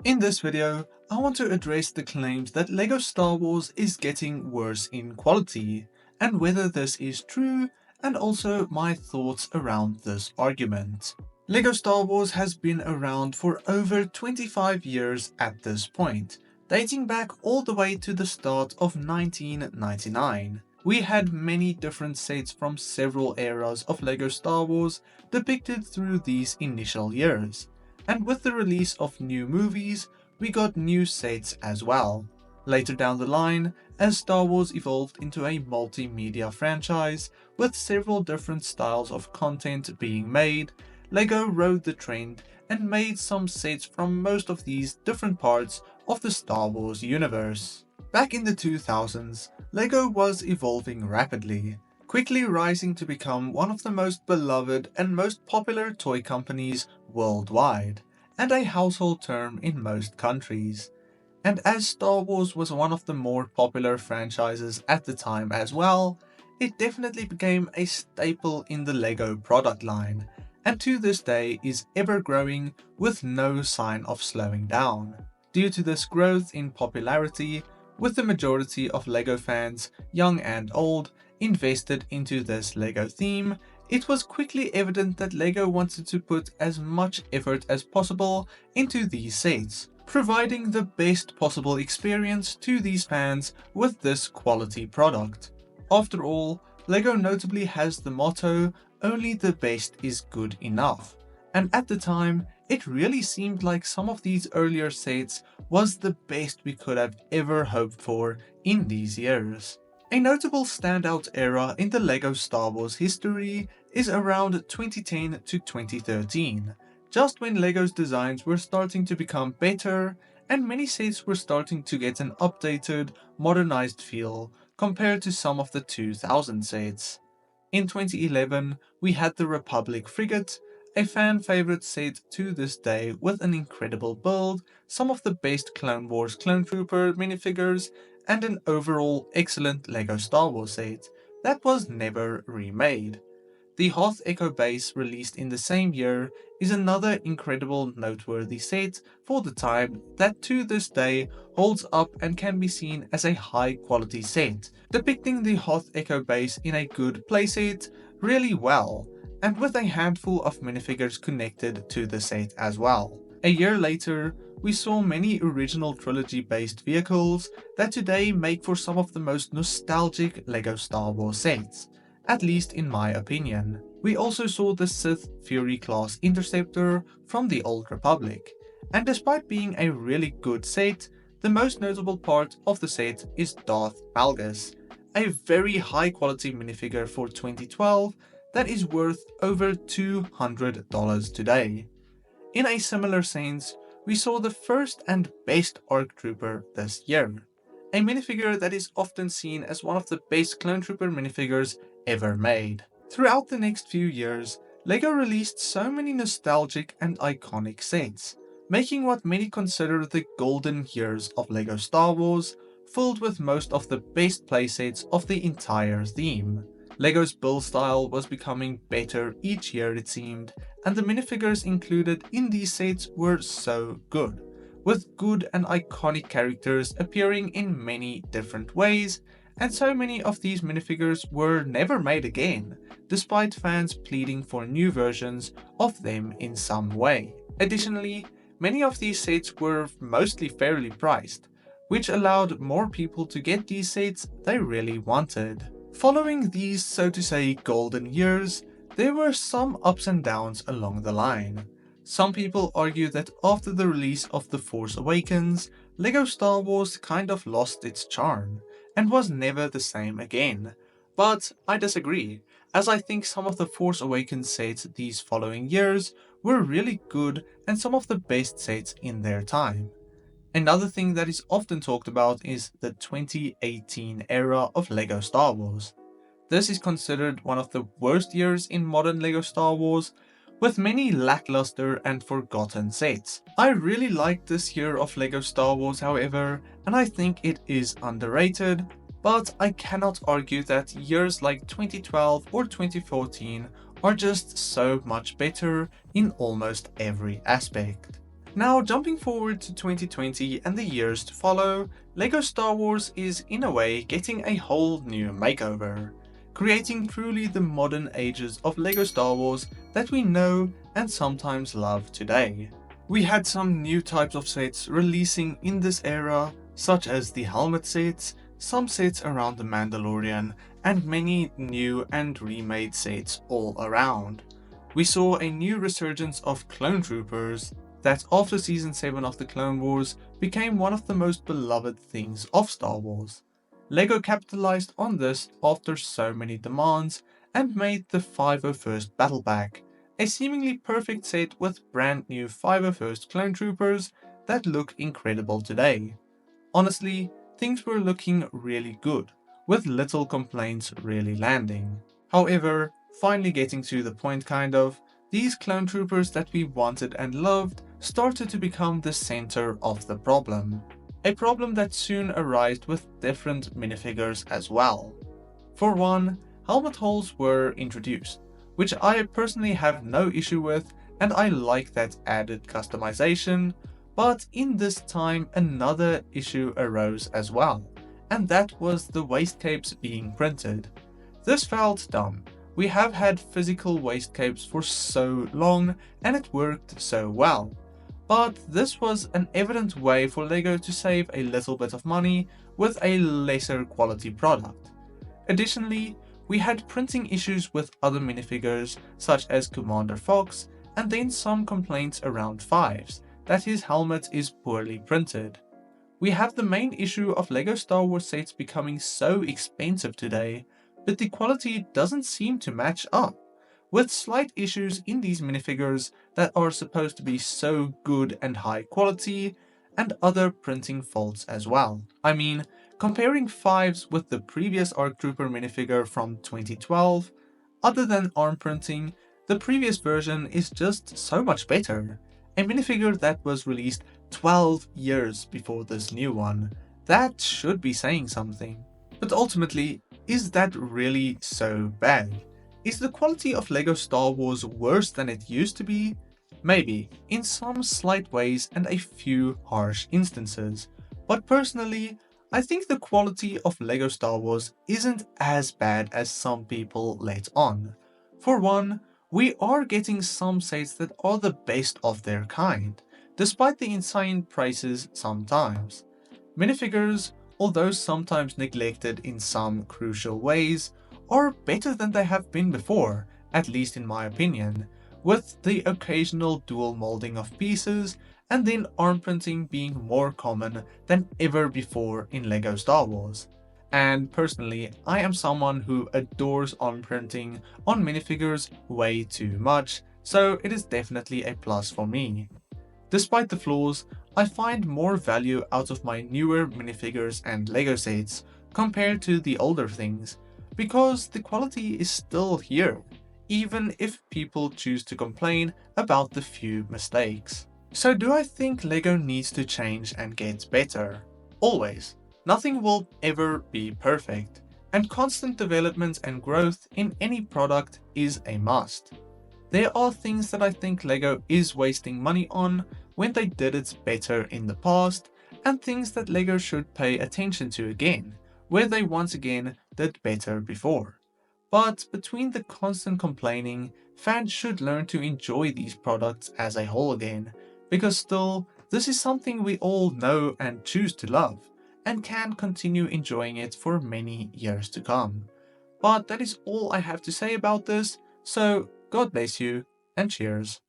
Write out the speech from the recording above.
In this video, I want to address the claims that LEGO Star Wars is getting worse in quality, and whether this is true, and also my thoughts around this argument. LEGO Star Wars has been around for over 25 years at this point, dating back all the way to the start of 1999. We had many different sets from several eras of LEGO Star Wars depicted through these initial years. And with the release of new movies, we got new sets as well. Later down the line, as Star Wars evolved into a multimedia franchise with several different styles of content being made, LEGO rode the trend and made some sets from most of these different parts of the Star Wars universe. Back in the 2000s, LEGO was evolving rapidly, quickly rising to become one of the most beloved and most popular toy companies worldwide, and a household term in most countries. And as Star Wars was one of the more popular franchises at the time as well, it definitely became a staple in the LEGO product line, and to this day is ever growing with no sign of slowing down. Due to this growth in popularity, with the majority of LEGO fans, young and old, invested into this LEGO theme, it was quickly evident that LEGO wanted to put as much effort as possible into these sets, providing the best possible experience to these fans with this quality product. After all, LEGO notably has the motto, "Only the best is good enough," and at the time, it really seemed like some of these earlier sets was the best we could have ever hoped for in these years. A notable standout era in the LEGO Star Wars history is around 2010 to 2013, just when LEGO's designs were starting to become better and many sets were starting to get an updated, modernized feel compared to some of the 2000 sets. In 2011, we had the Republic Frigate, a fan favorite set to this day with an incredible build, some of the best Clone Wars Clone Trooper minifigures, and an overall excellent LEGO Star Wars set that was never remade. The Hoth Echo base, released in the same year, is another incredible noteworthy set for the time that to this day holds up and can be seen as a high quality set, depicting the Hoth Echo base in a good playset really well, and with a handful of minifigures connected to the set as well. A year later, we saw many original trilogy based vehicles that today make for some of the most nostalgic LEGO Star Wars sets, at least in my opinion. We also saw the Sith Fury class interceptor from the Old Republic, and despite being a really good set, the most notable part of the set is Darth Malgus, a very high quality minifigure for 2012 that is worth over $200 today. In a similar sense, we saw the first and best ARC Trooper this year, a minifigure that is often seen as one of the best Clone Trooper minifigures ever made. Throughout the next few years, LEGO released so many nostalgic and iconic sets, making what many consider the golden years of LEGO Star Wars, filled with most of the best playsets of the entire theme. LEGO's build style was becoming better each year it seemed, and the minifigures included in these sets were so good, with good and iconic characters appearing in many different ways, and so many of these minifigures were never made again, despite fans pleading for new versions of them in some way. Additionally, many of these sets were mostly fairly priced, which allowed more people to get these sets they really wanted. Following these, so to say, golden years, there were some ups and downs along the line. Some people argue that after the release of The Force Awakens, LEGO Star Wars kind of lost its charm, and was never the same again. But I disagree, as I think some of the Force Awakens sets these following years were really good and some of the best sets in their time. Another thing that is often talked about is the 2018 era of LEGO Star Wars. This is considered one of the worst years in modern LEGO Star Wars, with many lackluster and forgotten sets. I really liked this year of LEGO Star Wars, however, and I think it is underrated, but I cannot argue that years like 2012 or 2014 are just so much better in almost every aspect. Now, jumping forward to 2020 and the years to follow, LEGO Star Wars is in a way getting a whole new makeover, creating truly the modern ages of LEGO Star Wars that we know and sometimes love today. We had some new types of sets releasing in this era, such as the helmet sets, some sets around the Mandalorian, and many new and remade sets all around. We saw a new resurgence of clone troopers that after season 7 of the Clone Wars became one of the most beloved things of Star Wars. LEGO capitalized on this after so many demands and made the 501st Battle Pack, a seemingly perfect set with brand new 501st clone troopers that look incredible today. Honestly, things were looking really good, with little complaints really landing. However, finally getting to the point kind of, these clone troopers that we wanted and loved started to become the center of the problem. A problem that soon arose with different minifigures as well. For one, helmet holes were introduced, which I personally have no issue with and I like that added customization, but in this time another issue arose as well, and that was the waistcapes being printed. This felt dumb. We have had physical waistcapes for so long and it worked so well. But this was an evident way for LEGO to save a little bit of money with a lesser quality product. Additionally, we had printing issues with other minifigures such as Commander Fox, and then some complaints around Fives that his helmet is poorly printed. We have the main issue of LEGO Star Wars sets becoming so expensive today, but the quality doesn't seem to match up, with slight issues in these minifigures that are supposed to be so good and high quality, and other printing faults as well. I mean, comparing Fives with the previous ARC Trooper minifigure from 2012, other than arm printing, the previous version is just so much better. A minifigure that was released 12 years before this new one. That should be saying something. But ultimately, is that really so bad? Is the quality of LEGO Star Wars worse than it used to be? Maybe, in some slight ways and a few harsh instances. But personally, I think the quality of LEGO Star Wars isn't as bad as some people let on. For one, we are getting some sets that are the best of their kind, despite the insane prices sometimes. Minifigures, although sometimes neglected in some crucial ways, are better than they have been before, at least in my opinion, with the occasional dual molding of pieces and then arm printing being more common than ever before in LEGO Star Wars. And personally, I am someone who adores arm printing on minifigures way too much, so it is definitely a plus for me. Despite the flaws, I find more value out of my newer minifigures and LEGO sets compared to the older things, because the quality is still here, even if people choose to complain about the few mistakes. So do I think LEGO needs to change and get better? Always. Nothing will ever be perfect, and constant development and growth in any product is a must. There are things that I think LEGO is wasting money on when they did it better in the past, and things that LEGO should pay attention to again, where they once again did better before. But between the constant complaining, fans should learn to enjoy these products as a whole again, because still, this is something we all know and choose to love, and can continue enjoying it for many years to come. But that is all I have to say about this, so God bless you, and cheers.